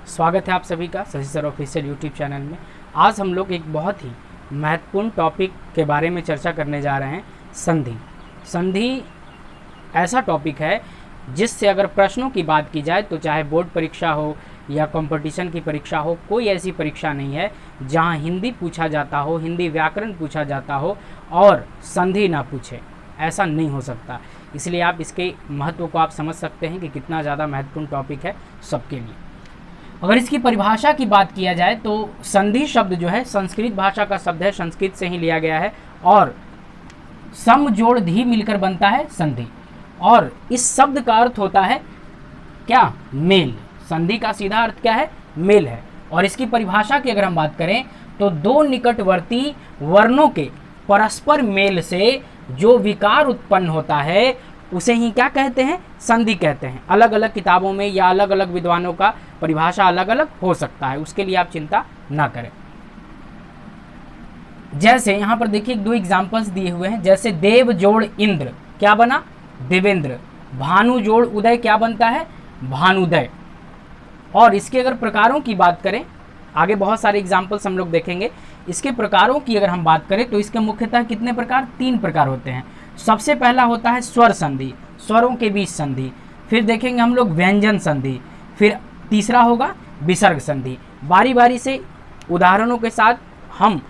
स्वागत है आप सभी का Shashi sir official YouTube channel में। आज हम लोग एक बहुत ही महत्वपूर्ण टॉपिक के बारे में चर्चा करने जा रहे हैं, संधि। संधि ऐसा टॉपिक है जिससे अगर प्रश्नों की बात की जाए तो चाहे बोर्ड परीक्षा हो या कंपटीशन की परीक्षा हो, कोई ऐसी परीक्षा नहीं है जहां हिंदी पूछा जाता हो, हिंदी व्याकरण पूछा जाता हो और संधि ना पूछे। ऐसा नहीं हो सकता। इसलिए आप इसके महत्व को आप समझ सकते हैं कि कितना ज़्यादा महत्वपूर्ण टॉपिक है सबके लिए। अगर इसकी परिभाषा की बात किया जाए तो संधि शब्द जो है संस्कृत भाषा का शब्द है, संस्कृत से ही लिया गया है और सम जोड़ धी मिलकर बनता है संधि। और इस शब्द का अर्थ होता है क्या? मेल। संधि का सीधा अर्थ क्या है? मेल है। और इसकी परिभाषा की अगर हम बात करें तो दो निकटवर्ती वर्णों के परस्पर मेल से जो विकार उत्पन्न होता है उसे ही क्या कहते हैं? संधि कहते हैं। अलग अलग किताबों में या अलग अलग विद्वानों का परिभाषा अलग अलग हो सकता है, उसके लिए आप चिंता ना करें। जैसे यहां पर देखिए दो एग्जांपल्स दिए हुए हैं। जैसे देव जोड़ इंद्र क्या बना? देवेंद्र। भानु जोड़ उदय क्या बनता है? भानुदय। और इसके अगर प्रकारों की बात करें, आगे बहुत सारे एग्जांपल्स हम लोग देखेंगे। इसके प्रकारों की अगर हम बात करें तो इसके मुख्यतः कितने प्रकार? 3 प्रकार होते हैं। सबसे पहला होता है स्वर संधि, स्वरों के बीच संधि। फिर देखेंगे हम लोग व्यंजन संधि। फिर तीसरा होगा विसर्ग संधि। बारी बारी से उदाहरणों के साथ हम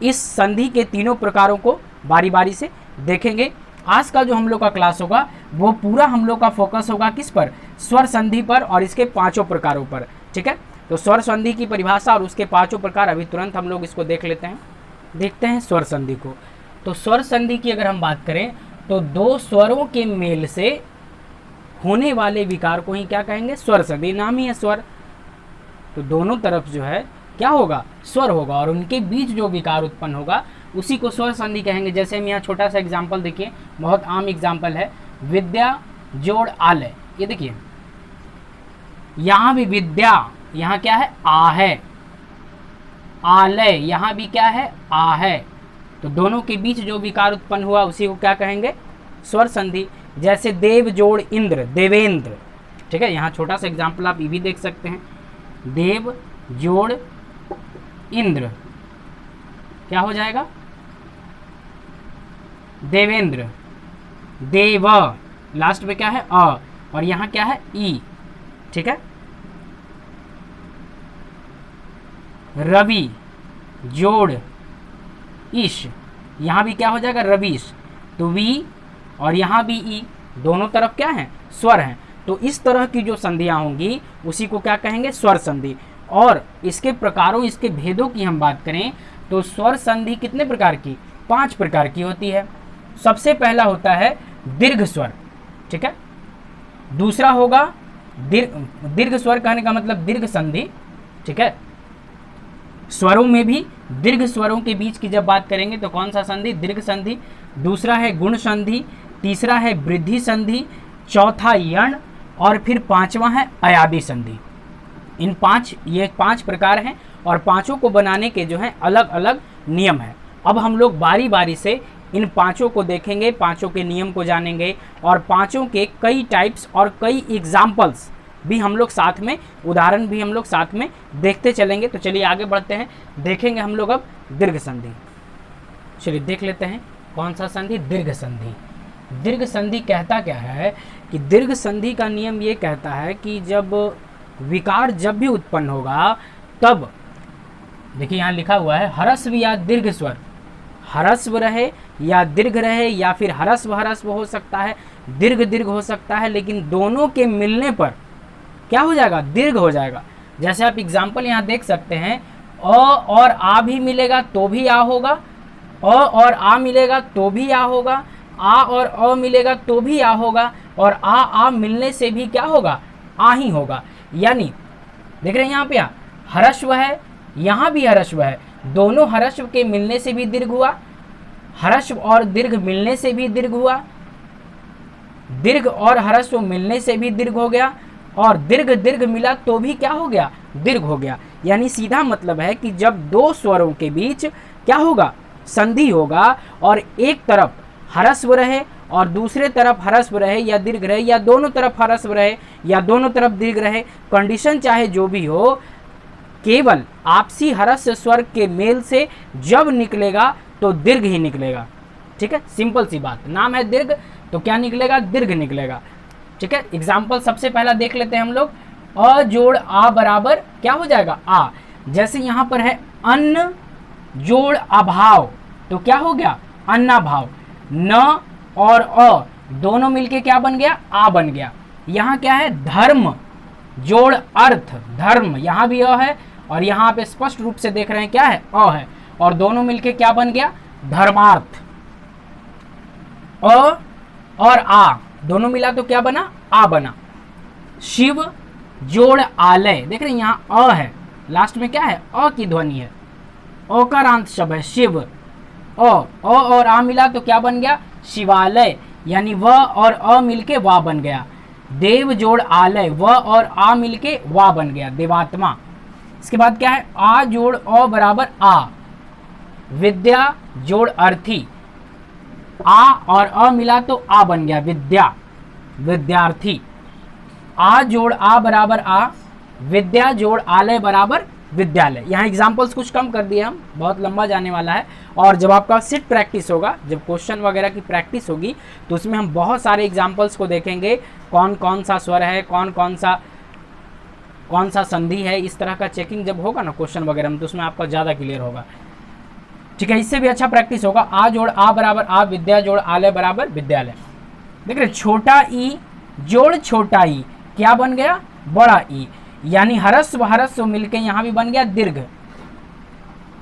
इस संधि के तीनों प्रकारों को बारी बारी से देखेंगे। आज का जो हम लोग का क्लास होगा वो पूरा हम लोग का फोकस होगा किस पर? स्वर संधि पर और इसके 5 प्रकारों पर। ठीक है, तो स्वर संधि की परिभाषा और उसके 5 प्रकार अभी तुरंत हम लोग इसको देख लेते हैं। देखते हैं स्वर संधि को। तो स्वर संधि की अगर हम बात करें तो दो स्वरों के मेल से होने वाले विकार को ही क्या कहेंगे? स्वर संधि। नाम ही है स्वर, तो दोनों तरफ जो है क्या होगा? स्वर होगा और उनके बीच जो विकार उत्पन्न होगा उसी को स्वर संधि कहेंगे। जैसे हम यहाँ छोटा सा एग्जाम्पल देखिए, बहुत आम एग्जाम्पल है, विद्या जोड़ आलय। ये देखिए यहाँ भी विद्या, यहाँ क्या है? आ है। आलय यहाँ भी क्या है? आ है। तो दोनों के बीच जो विकार उत्पन्न हुआ उसी को क्या कहेंगे? स्वर संधि। जैसे देव जोड़ इंद्र, देवेंद्र। ठीक है, यहाँ छोटा सा एग्जाम्पल आप ये भी देख सकते हैं। देव जोड़ इंद्र क्या हो जाएगा? देवेंद्र। देव लास्ट में क्या है? अ, और यहाँ क्या है? ई। ठीक है, रवि जोड़ ईश, यहाँ भी क्या हो जाएगा? रवीश। तो वी और यहाँ भी ई, दोनों तरफ क्या है? स्वर हैं। तो इस तरह की जो संधियाँ होंगी उसी को क्या कहेंगे? स्वर संधि। और इसके प्रकारों, इसके भेदों की हम बात करें तो स्वर संधि कितने प्रकार की? 5 प्रकार की होती है। सबसे पहला होता है दीर्घ स्वर। ठीक है, दूसरा होगा दीर्घ स्वर, कहने का मतलब दीर्घ संधि। ठीक है, स्वरों में भी दीर्घ स्वरों के बीच की जब बात करेंगे तो कौन सा संधि? दीर्घ संधि। दूसरा है गुण संधि, तीसरा है वृद्धि संधि, चौथा यण और फिर 5वां है अयादी संधि। ये 5 प्रकार हैं और 5 को बनाने के जो है अलग अलग नियम है। अब हम लोग बारी बारी से इन 5 को देखेंगे, 5 के नियम को जानेंगे और 5 के कई टाइप्स और कई एग्जाम्पल्स भी हम लोग साथ में, उदाहरण भी हम लोग साथ में देखते चलेंगे। तो चलिए आगे बढ़ते हैं, देखेंगे हम लोग अब दीर्घ संधि। चलिए देख लेते हैं कौन सा संधि? दीर्घ संधि। दीर्घ संधि कहता क्या है कि दीर्घ संधि का नियम ये कहता है कि जब विकार जब भी उत्पन्न होगा तब देखिए यहाँ लिखा हुआ है ह्रस्व या दीर्घ स्वर, ह्रस्व रहे या दीर्घ रहे या फिर ह्रस्व ह्रस्व हो सकता है, दीर्घ दीर्घ हो सकता है, लेकिन दोनों के मिलने पर क्या हो जाएगा? दीर्घ हो जाएगा। जैसे आप एग्जाम्पल यहाँ देख सकते हैं, अ और आ भी मिलेगा तो भी आ होगा, अ और आ मिलेगा तो भी आ होगा, आ और अ मिलेगा तो भी आ होगा, और आ मिलने से भी क्या होगा? आ ही होगा। यानी देख रहे हैं यहाँ पे ह्रस्व है, यहाँ भी ह्रस्व है, दोनों ह्रस्व के मिलने से भी दीर्घ हुआ, ह्रस्व और दीर्घ मिलने से भी दीर्घ हुआ, दीर्घ और ह्रस्व मिलने से भी दीर्घ हो गया, और दीर्घ दीर्घ मिला तो भी क्या हो गया? दीर्घ हो गया। यानी सीधा मतलब है कि जब दो स्वरों के बीच क्या होगा? संधि होगा और एक तरफ ह्रस्व रहे और दूसरे तरफ ह्रस्व रहे या दीर्घ रहे या दोनों तरफ ह्रस्व रहे या दोनों तरफ दीर्घ रहे, कंडीशन चाहे जो भी हो, केवल आपसी ह्रस्व स्वर के मेल से जब निकलेगा तो दीर्घ ही निकलेगा। ठीक है, सिंपल सी बात। नाम है दीर्घ तो क्या निकलेगा? दीर्घ निकलेगा। ठीक है, एग्जाम्पल सबसे पहला देख लेते हैं हम लोग। अ जोड़ आ बराबर क्या हो जाएगा? आ। जैसे यहां पर है अन्न जोड़ अभाव, तो क्या हो गया? अन्नाभाव। न और अ दोनों मिलके क्या बन गया? आ बन गया। यहां क्या है? धर्म जोड़ अर्थ, धर्म, यहां भी अ है और यहां पे स्पष्ट रूप से देख रहे हैं क्या है? अ है, और दोनों मिलके क्या बन गया? धर्मार्थ। अ और आ दोनों मिला तो क्या बना? आ बना। शिव जोड़ आलय, देख रहे हैं यहां अ है, लास्ट में क्या है? अ की ध्वनि है, अकारांत शब्द है शिव। अ और आ मिला तो क्या बन गया? शिवालय, यानी व और अ मिलके वा बन गया। देव जोड़ आलय, व और आ मिलके वा बन गया, देवात्मा। इसके बाद क्या है? आ जोड़ अ बराबर आ। विद्या जोड़ अर्थी, आ और अ मिला तो आ बन गया, विद्या, विद्यार्थी। आ जोड़ आ बराबर आ, विद्या जोड़ आलय बराबर विद्यालय। यहाँ एग्जाम्पल्स कुछ कम कर दिए हम, बहुत लंबा जाने वाला है। और जब आपका सिट प्रैक्टिस होगा, जब क्वेश्चन वगैरह की प्रैक्टिस होगी, तो उसमें हम बहुत सारे एग्जाम्पल्स को देखेंगे, कौन कौन सा स्वर है, कौन सा संधि है, इस तरह का चेकिंग जब होगा ना क्वेश्चन वगैरह में, तो उसमें आपका ज़्यादा क्लियर होगा। ठीक है, इससे भी अच्छा प्रैक्टिस होगा। आ जोड़ आ बराबर आ, विद्या जोड़ आलय बराबर विद्यालय। देख रहे, छोटा ई जोड़ छोटा ई क्या बन गया? बड़ा ई, यानी ह्रस्व ह्रस्व मिलके यहां भी बन गया दीर्घ।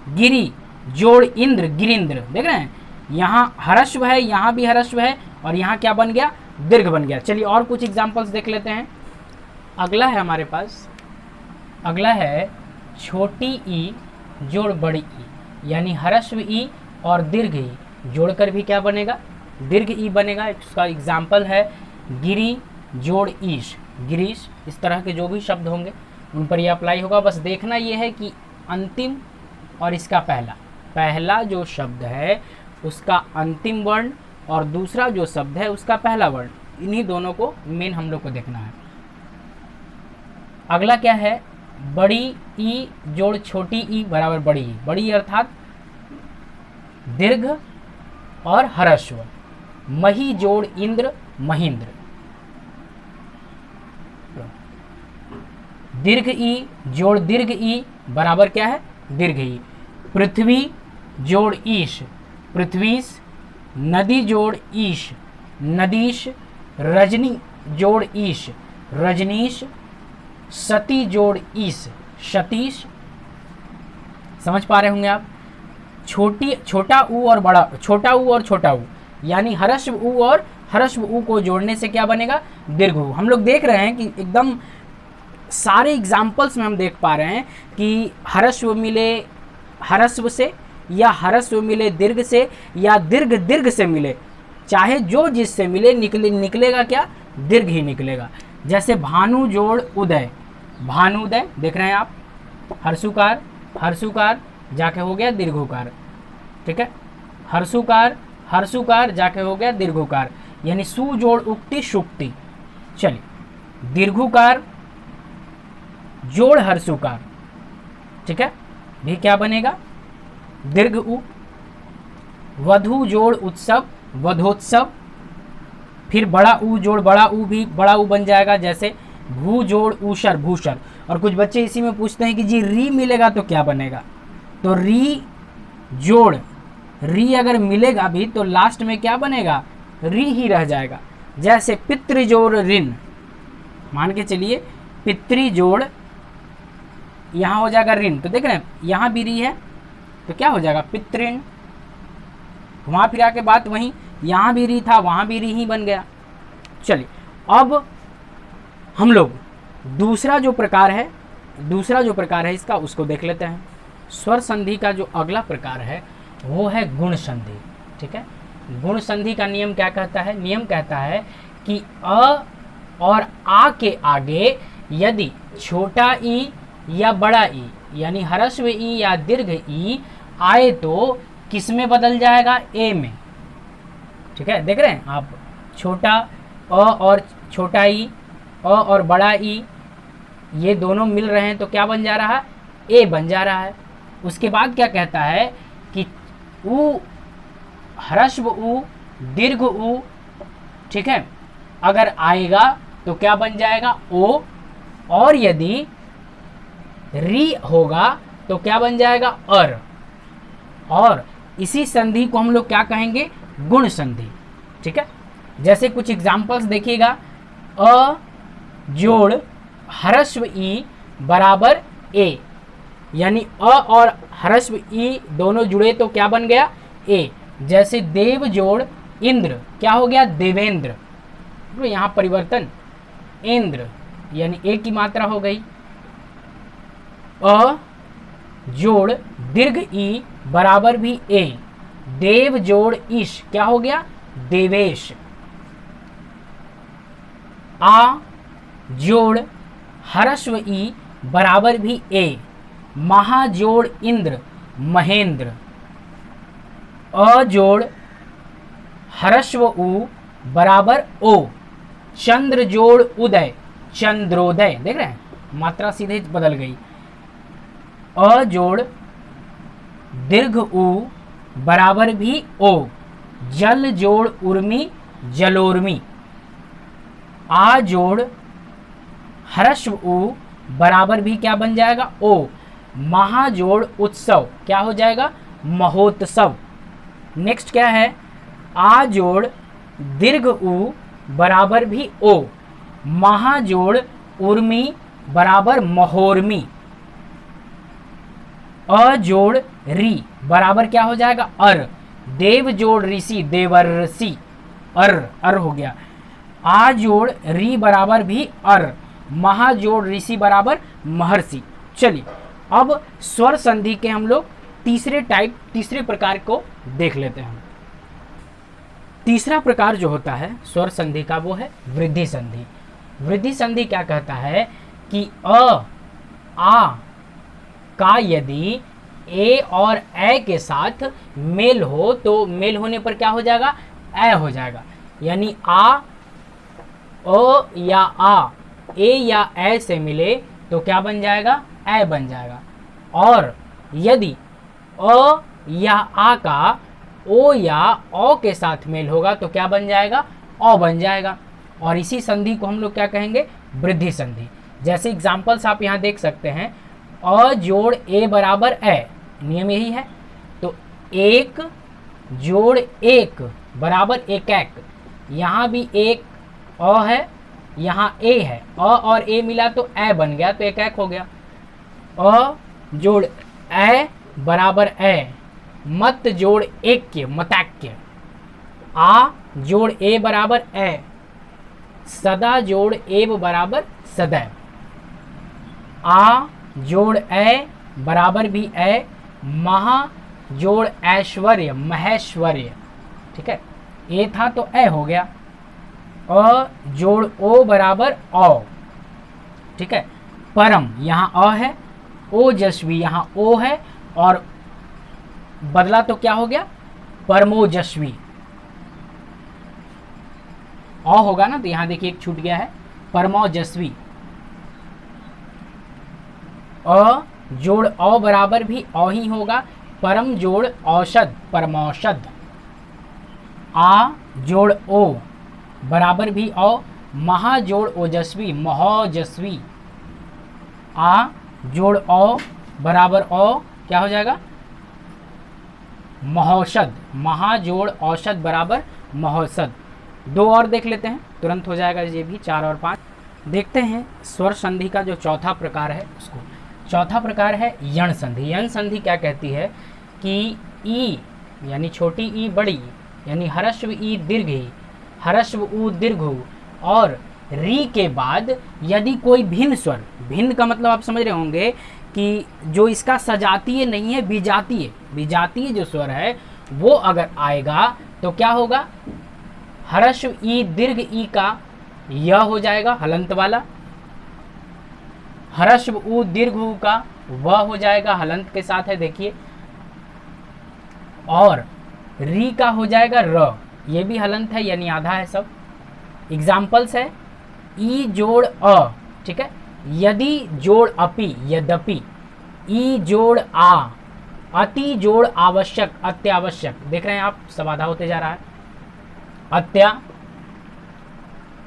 गिरी जोड़ इंद्र गिरिंद्र, देख रहे हैं यहां ह्रस्व है, यहां भी ह्रस्व है, और यहां क्या बन गया? दीर्घ बन गया। चलिए और कुछ एग्जांपल्स देख लेते हैं। अगला है हमारे पास, अगला है छोटी ई जोड़ बड़ी ई, यानी ह्रस्व ई और दीर्घ ई जोड़कर भी क्या बनेगा? दीर्घ ई बनेगा। इसका एग्जाम्पल है गिरी जोड़ ईश, गिरीश। इस तरह के जो भी शब्द होंगे उन पर यह अप्लाई होगा। बस देखना यह है कि अंतिम और इसका पहला जो शब्द है उसका अंतिम वर्ण और दूसरा जो शब्द है उसका पहला वर्ण, इन्हीं दोनों को मेन हम लोग को देखना है। अगला क्या है? बड़ी ई जोड़ छोटी ई बराबर बड़ी ई। बड़ी अर्थात दीर्घ और ह्रस्व। मही जोड़ इंद्र महेंद्र। दीर्घ ई जोड़ दीर्घ ई बराबर क्या है? दीर्घ ई। पृथ्वी जोड़ ईश पृथ्वीश। नदी जोड़ ईश नदीश। रजनी जोड़ ईश रजनीश। सती जोड़ ईश सतीश। समझ पा रहे होंगे आप? छोटा ऊ और बड़ा, छोटा ऊ और छोटा ऊ, यानी ह्रस्व ऊ और ह्रस्व ऊ को जोड़ने से क्या बनेगा? दीर्घ ऊ। हम लोग देख रहे हैं कि एकदम सारे एग्जाम्पल्स में हम देख पा रहे हैं कि ह्रस्व मिले ह्रस्व से, या ह्रस्व मिले दीर्घ से, या दीर्घ दीर्घ से मिले, चाहे जो जिससे मिले निकलेगा क्या? दीर्घ ही निकलेगा। जैसे भानु जोड़ उदय, भानुदय, देख रहे हैं आप, हर्षुकार हर्षुकार जाके हो गया दीर्घोकार। ठीक है, हर्षुकार जाके हो गया दीर्घोकार, यानी सु जोड़ उक्ति शुक्ति। चलिए, दीर्घुकार जोड़ हर्षुकार, ठीक है, भी क्या बनेगा? दीर्घ उ। वधु जोड़ उत्सव वधोत्सव। फिर बड़ा ऊ जोड़ बड़ा ऊ भी बड़ा ऊ बन जाएगा, जैसे भू जोड़ ऊषर भूषर। और कुछ बच्चे इसी में पूछते हैं कि जी री मिलेगा तो क्या बनेगा? तो री जोड़ री अगर मिलेगा भी तो लास्ट में क्या बनेगा? री ही रह जाएगा। जैसे पितृ जोड़ ऋण, मान के चलिए पितृ जोड़ यहाँ हो जाएगा ऋण, तो देख रहे हैं यहाँ भी री है तो क्या हो जाएगा? पितृण। घुमा फिरा के बात वहीं, यहाँ भी री था वहाँ भी री ही बन गया। चलिए, अब हम लोग दूसरा जो प्रकार है इसका, उसको देख लेते हैं। स्वर संधि का जो अगला प्रकार है वो है गुण संधि। ठीक है, गुण संधि का नियम क्या कहता है? नियम कहता है कि अ और आ के आगे यदि छोटा ई या बड़ा ई, यानी ह्रस्व ई या दीर्घ ई आए तो किस में बदल जाएगा? ए में। ठीक है, देख रहे हैं आप, छोटा अ और छोटा ई, अ और बड़ा ई, ये दोनों मिल रहे हैं तो क्या बन जा रहा है, ए बन जा रहा है। उसके बाद क्या कहता है कि उ ह्रस्व उ दीर्घ उ, ठीक है, अगर आएगा तो क्या बन जाएगा, ओ, और यदि री होगा तो क्या बन जाएगा, अर। और इसी संधि को हम लोग क्या कहेंगे, गुण संधि। ठीक है, जैसे कुछ एग्जाम्पल्स देखिएगा, अ जोड़ ह्रस्व ई बराबर ए, यानी अ और ह्रस्व ई दोनों जुड़े तो क्या बन गया, ए। जैसे देव जोड़ इंद्र, क्या हो गया, देवेंद्र। तो यहाँ परिवर्तन, इंद्र यानी ए की मात्रा हो गई। अ जोड़ दीर्घ ई बराबर भी ए, देव जोड़ ईश, क्या हो गया, देवेश। आ जोड़ ह्रस्व ई बराबर भी ए, महाजोड़ इंद्र, महेंद्र। अ जोड़ ह्रस्व उ बराबर ओ, चंद्र जोड़ उदय, चंद्रोदय। देख रहे हैं, मात्रा सीधे बदल गई। अ जोड़ दीर्घ उ बराबर भी ओ, जल जोड़ उर्मी, जलोर्मी। आ जोड़ ह्रस्व उ बराबर भी क्या बन जाएगा, ओ, महाजोड़ उत्सव, क्या हो जाएगा, महोत्सव। नेक्स्ट क्या है, आ जोड़ दीर्घ उ बराबर भी ओ, महाजोड़ उर्मी बराबर महोर्मी। अ जोड़ री बराबर क्या हो जाएगा, अर, देव जोड़ ऋषि, देवर्षि, अर हो गया। आ जोड़ री बराबर भी अर, महाजोड़ ऋषि बराबर महर्षि। चलिए अब स्वर संधि के हम लोग तीसरे प्रकार को देख लेते हैं। तीसरा प्रकार जो होता है स्वर संधि का वो है वृद्धि संधि। वृद्धि संधि क्या कहता है कि अ आ का यदि ए और ए के साथ मेल हो तो मेल होने पर क्या हो जाएगा, ए हो जाएगा। यानी आ अ या आ ए या ए से मिले तो क्या बन जाएगा, ए बन जाएगा। और यदि अ या आ का ओ या औ के साथ मेल होगा तो क्या बन जाएगा, औ बन जाएगा। और इसी संधि को हम लोग क्या कहेंगे, वृद्धि संधि। जैसे एग्जाम्पल्स आप यहाँ देख सकते हैं, अ जोड़ ए बराबर ए, नियम यही है। तो एक जोड़ एक बराबर एक एक, यहाँ भी एक अ है, यहाँ ए है, अ और ए मिला तो ए बन गया, तो एक एक हो गया। अ जोड़ ए बराबर ए, मत जोड़ एक, मताक्य। आ जोड़ ए बराबर ए, सदा जोड़ एब बराबर सदैव। आ जोड़ ए बराबर भी ए, महा जोड़ ऐश्वर्य, महेश्वर्य। ठीक है, ए था तो ए हो गया। अ जोड़ ओ बराबर औ। ठीक है, परम यहाँ अ है, ओजस्वी यहाँ ओ है, और बदला तो क्या हो गया, परमोजस्वी। अ होगा ना, तो यहां देखिए एक छूट गया है, परमोजस्वी। अ जोड़ औ बराबर भी औ ही होगा, परम जोड़ औषध, परमौषध। आ जोड़ ओ बराबर भी औ, महा जोड़ ओजस्वी, महोजस्वी। आ जोड़ औ बराबर औ, क्या हो जाएगा, महौषध, महाजोड़ औषध बराबर महौषध। दो और देख लेते हैं, तुरंत हो जाएगा ये भी, 4 और 5 देखते हैं। स्वर संधि का जो चौथा प्रकार है उसको, चौथा प्रकार है यण संधि। यण संधि क्या कहती है कि ई यानी छोटी ई बड़ी ई, यानी ह्रस्व ई दीर्घ ई, ह्रस्व उ दीर्घ उ, और री के बाद यदि कोई भिन्न स्वर, भिन्न का मतलब आप समझ रहे होंगे कि जो इसका सजातीय नहीं है, विजातीय, विजातीय जो स्वर है वो अगर आएगा तो क्या होगा, ह्रस्व ई दीर्घ ई का य हो जाएगा हलंत वाला, ह्रस्व उ दीर्घ उ का व हो जाएगा हलंत के साथ है, देखिए। और री का हो जाएगा र, ये भी हलंत है यानी आधा है सब, एग्जाम्पल्स है ई जोड़ अ, ठीक है, यदि जोड़ अपि, यद्यपि, ई जोड़ आ, अति जोड़ आवश्यक, अत्यावश्यक, देख रहे हैं आप सब आधा होते जा रहा है, अत्या,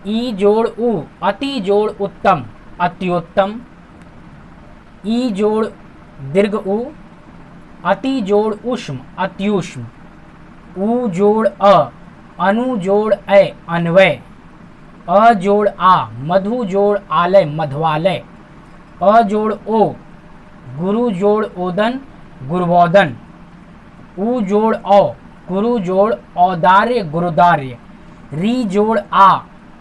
ई जोड़ उ, अति जोड़ उत्तम, अत्युत्तम, ई जोड़ दीर्घ उ, अति जोड़ उष्म, अत्युष्म, उ जोड़ अ, अनु जोड़ ऐ, अन्वय, अ जोड़ आ, मधु जोड़ आलय, मध्वालय, अ जोड़ ओ, गुरु जोड़ ओदन, गुरुवोदन, उ जोड़ औ, गुरु जोड़ औदार्य, गुरुदार्य, री जोड़ आ,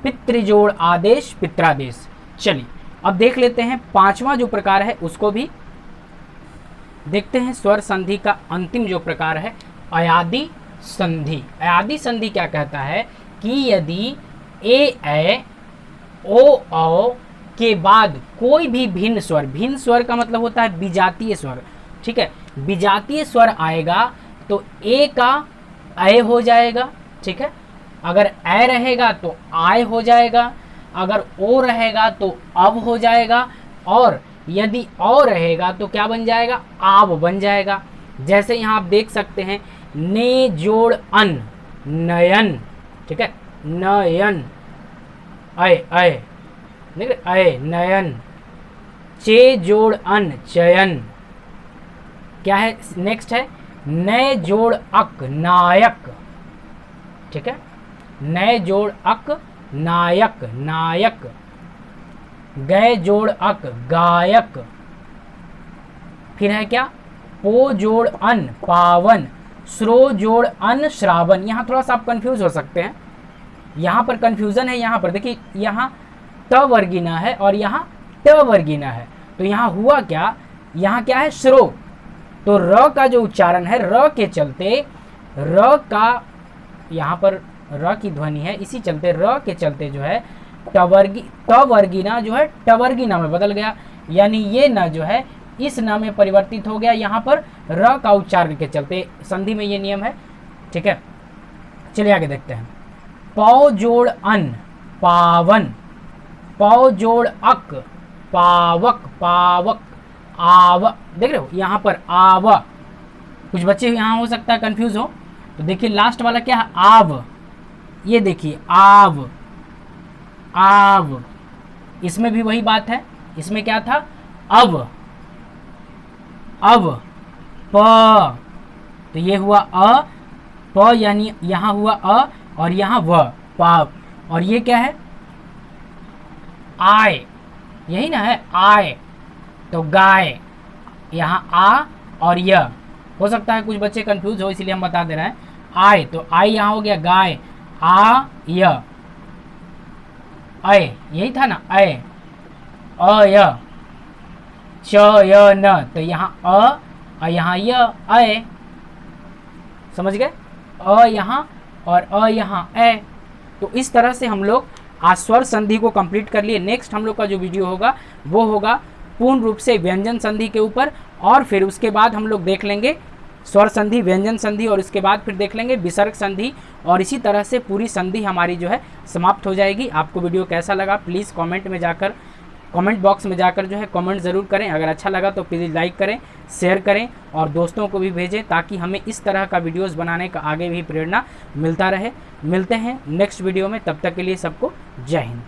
पितृ जोड़ आदेश, पित्रादेश। चलिए अब देख लेते हैं पांचवा जो प्रकार है उसको भी देखते हैं। स्वर संधि का अंतिम जो प्रकार है अयादि संधि। अयादि संधि क्या कहता है कि यदि ए ओ औ के बाद कोई भी भिन्न स्वर का मतलब होता है विजातीय स्वर, ठीक है, विजातीय स्वर आएगा तो ए का ऐ हो जाएगा, ठीक है, अगर ऐ रहेगा तो आय हो जाएगा, अगर ओ रहेगा तो अब हो जाएगा, और यदि औ रहेगा तो क्या बन जाएगा, आव बन जाएगा। जैसे यहाँ आप देख सकते हैं ने जोड़ अन, नयन, ठीक है, नयन, अय अय, देख अय नयन, चे जोड़ अन, चयन, क्या है नेक्स्ट है नय जोड़ अक, नायक, ठीक है, नय जोड़ अक, नायक, नायक, गय जोड़ अक, गायक, फिर है क्या पो जोड़ अन, पावन, श्रो जोड़ अन, श्रावण। यहाँ थोड़ा सा आप कंफ्यूज हो सकते हैं, यहाँ पर कंफ्यूजन है, यहाँ पर देखिए यहाँ त वर्गीना है और यहाँ ट वर्गीना है, तो यहाँ हुआ क्या, यहाँ क्या है श्रो, तो र का जो उच्चारण है र के चलते र का, यहाँ पर र की ध्वनि है, इसी चलते र के चलते जो है तवर्गीना जो है टवर्गीना में बदल गया, यानी ये न जो है इस न में परिवर्तित हो गया, यहाँ पर र का उच्चारण के चलते। संधि में ये नियम है, ठीक है। चलिए आगे देखते हैं। पौ जोड़ अन, पावन, पौ जोड़ अक, पावक, पावक, आव, देख रहे हो यहाँ पर आव, कुछ बच्चे यहाँ हो सकता है कंफ्यूज हो, तो देखिए लास्ट वाला क्या है आव, ये देखिए आव, आव, इसमें भी वही बात है, इसमें क्या था अब, अब, प, तो ये हुआ अ, प यानी यहाँ हुआ अ और यहाँ व, पाव, और ये क्या है आय, यही ना है आय, तो गाय, यहाँ आ और य, हो सकता है कुछ बच्चे कंफ्यूज हो इसलिए हम बता दे रहे हैं। आय, तो आय यहाँ हो गया गाय, आ य, अय, यही था ना अय, अय, च य न, तो यहाँ अ यहाँ य, अय, समझ गए, अ यहाँ और अ यहाँ ए। तो इस तरह से हम लोग आज स्वर संधि को कंप्लीट कर लिए। नेक्स्ट हम लोग का जो वीडियो होगा वो होगा पूर्ण रूप से व्यंजन संधि के ऊपर, और फिर उसके बाद हम लोग देख लेंगे स्वर संधि, व्यंजन संधि, और इसके बाद फिर देख लेंगे विसर्ग संधि, और इसी तरह से पूरी संधि हमारी जो है समाप्त हो जाएगी। आपको वीडियो कैसा लगा प्लीज़ कमेंट बॉक्स में जाकर जो है कमेंट ज़रूर करें। अगर अच्छा लगा तो प्लीज़ लाइक करें, शेयर करें और दोस्तों को भी भेजें, ताकि हमें इस तरह का वीडियोस बनाने का आगे भी प्रेरणा मिलता रहे। मिलते हैं नेक्स्ट वीडियो में, तब तक के लिए सबको जय हिंद।